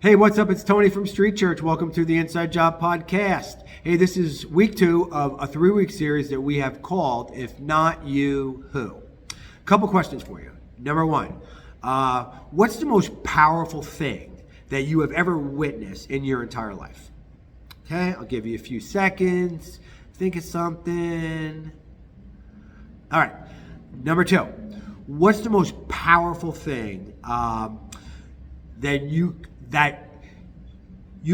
Hey, what's up? It's Tony from Street Church. Welcome to the Inside Job Podcast. Hey, this is week 2 of a 3-week series that we have called If Not You, Who? A couple questions for you. Number 1, what's the most powerful thing that you have ever witnessed in your entire life? Okay, I'll give you a few seconds. Think of something. All right. Number 2, what's the most powerful thing that you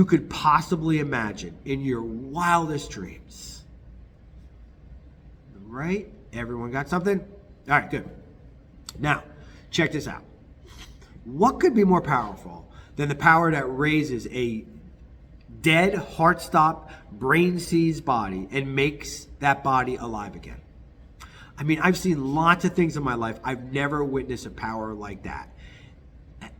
could possibly imagine in your wildest dreams? Right? Everyone got something? All right, good. Now, check this out. What could be more powerful than the power that raises a dead, heart-stopped, brain-seized body and makes that body alive again? I mean, I've seen lots of things in my life. I've never witnessed a power like that.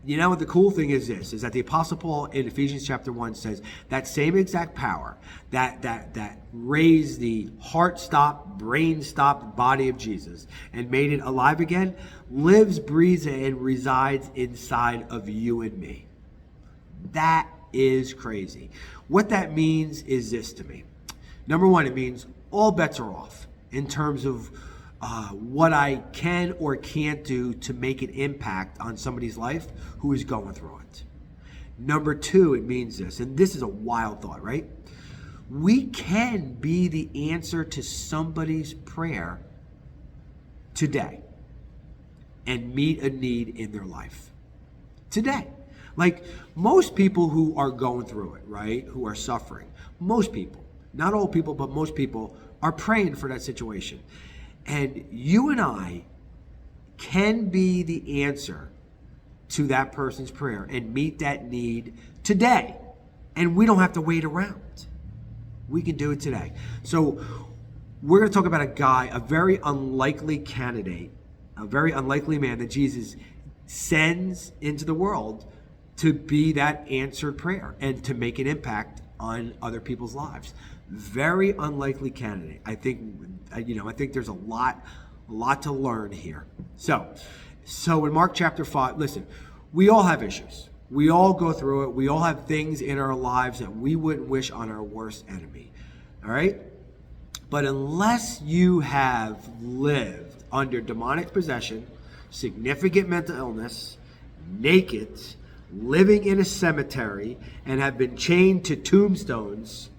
You know what the cool thing is this, is that the Apostle Paul in Ephesians chapter 1 says that same exact power that raised the heart-stopped, brain-stopped body of Jesus and made it alive again, lives, breathes, and resides inside of you and me. That is crazy. What that means is this to me. Number 1, it means all bets are off in terms of what I can or can't do to make an impact on somebody's life who is going through it. Number 2, it means this, and this is a wild thought, right? We can be the answer to somebody's prayer today and meet a need in their life today. Like most people who are going through it, right, who are suffering, most people, not all people, but most people are praying for that situation. And you and I can be the answer to that person's prayer and meet that need today. And we don't have to wait around. We can do it today. So we're going to talk about a guy, a very unlikely candidate, a very unlikely man that Jesus sends into the world to be that answered prayer and to make an impact on other people's lives. Very unlikely candidate. I think there's a lot to learn here. So in Mark chapter 5, listen, we all have issues. We all go through it. We all have things in our lives that we wouldn't wish on our worst enemy. All right? But unless you have lived under demonic possession, significant mental illness, naked, living in a cemetery, and have been chained to tombstones,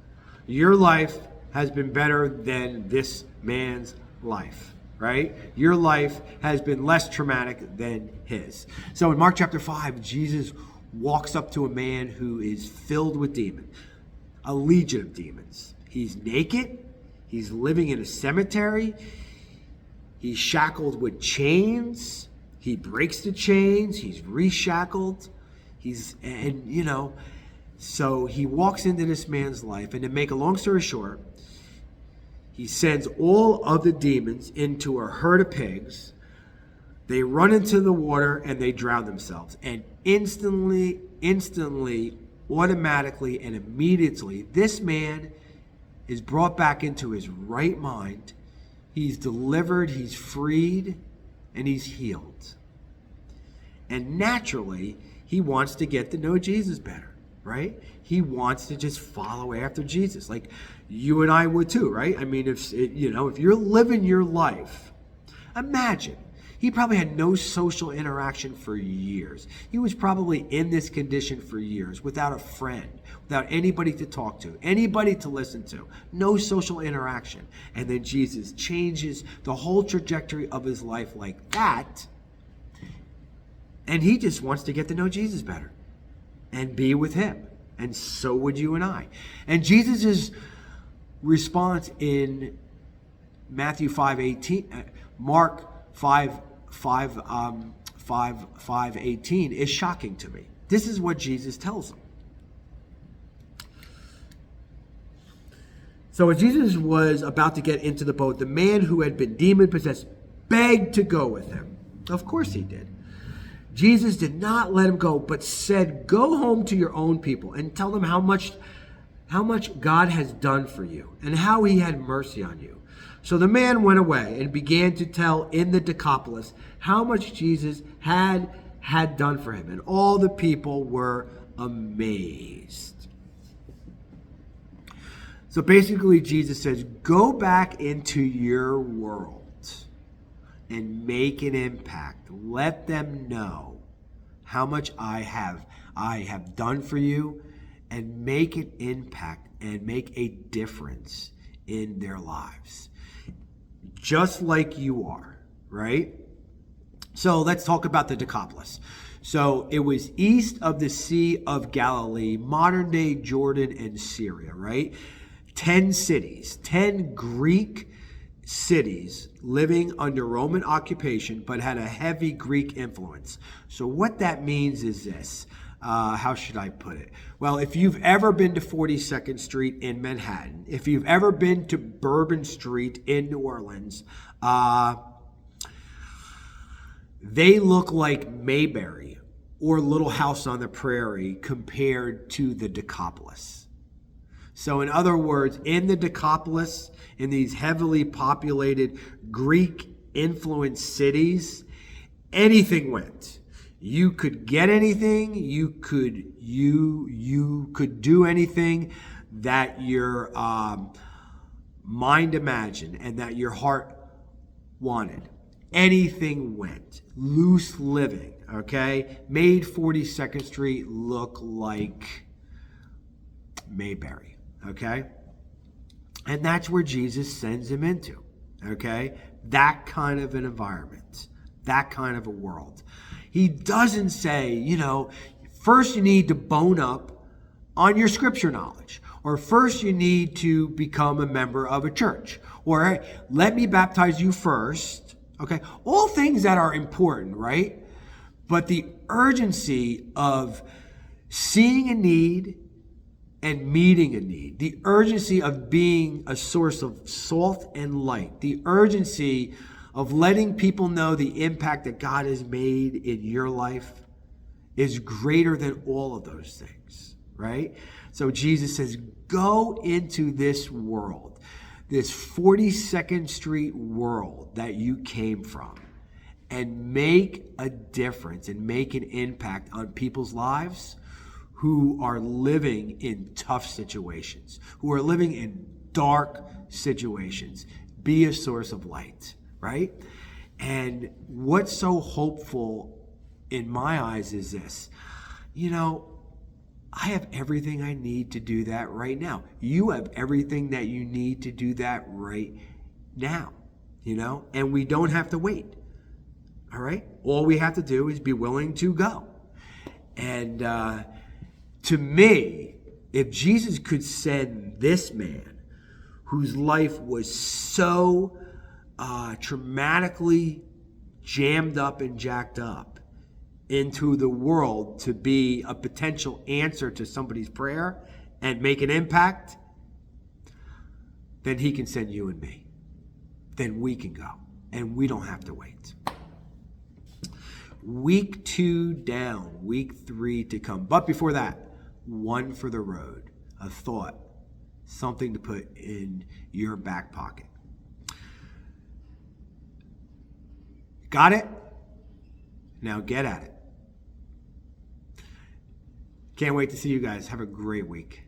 your life has been better than this man's life, right? Your life has been less traumatic than his. So in Mark chapter 5, Jesus walks up to a man who is filled with demons, a legion of demons. He's naked. He's living in a cemetery. He's shackled with chains. He breaks the chains. He's reshackled. So he walks into this man's life, and to make a long story short, he sends all of the demons into a herd of pigs. They run into the water and they drown themselves. And instantly, automatically, and immediately, this man is brought back into his right mind. He's delivered, he's freed, and he's healed. And naturally, he wants to get to know Jesus better. Right? He wants to just follow after Jesus, like you and I would too, right? I mean, if you're living your life, imagine, he probably had no social interaction for years. He was probably in this condition for years, without a friend, without anybody to talk to, anybody to listen to, no social interaction. And then Jesus changes the whole trajectory of his life like that, and he just wants to get to know Jesus better and be with him. And so would you and I. And Jesus' response in Matthew 5:18, Mark 5:18 is shocking to me. This is what Jesus tells him. So as Jesus was about to get into the boat, the man who had been demon-possessed begged to go with him. Of course he did. Jesus did not let him go, but said, "Go home to your own people and tell them how much God has done for you and how he had mercy on you." So the man went away and began to tell in the Decapolis how much Jesus had done for him. And all the people were amazed. So basically, Jesus says, go back into your world and make an impact. Let them know how much I have done for you, and make an impact and make a difference in their lives. Just like you are, right? So let's talk about the Decapolis. So it was east of the Sea of Galilee, modern day Jordan and Syria, right? 10 cities, 10 Greek cities living under Roman occupation, but had a heavy Greek influence. So what that means is this. How should I put it? Well, if you've ever been to 42nd Street in Manhattan, if you've ever been to Bourbon Street in New Orleans, they look like Mayberry or Little House on the Prairie compared to the Decapolis. So in other words, in the Decapolis, in these heavily populated Greek-influenced cities, anything went. You could get anything, you could do anything that your mind imagined and that your heart wanted. Anything went. Loose living, okay? Made 42nd Street look like Mayberry, okay? And that's where Jesus sends him into, okay? That kind of an environment, that kind of a world. He doesn't say, first you need to bone up on your scripture knowledge, or first you need to become a member of a church, or hey, let me baptize you first, okay? All things that are important, right? But the urgency of seeing a need and meeting a need, the urgency of being a source of salt and light, the urgency of letting people know the impact that God has made in your life is greater than all of those things, right? So Jesus says, go into this world, this 42nd Street world that you came from, and make a difference and make an impact on people's lives who are living in tough situations, who are living in dark situations. Be a source of light, right? And what's so hopeful in my eyes is this. I have everything I need to do that right now. You have everything that you need to do that right now, and we don't have to wait. All right? All we have to do is be willing to go. And to me, if Jesus could send this man whose life was so traumatically jammed up and jacked up into the world to be a potential answer to somebody's prayer and make an impact, then he can send you and me. Then we can go, and we don't have to wait. Week 2 down, week 3 to come. But before that, one for the road, a thought, something to put in your back pocket. Got it? Now get at it. Can't wait to see you guys. Have a great week.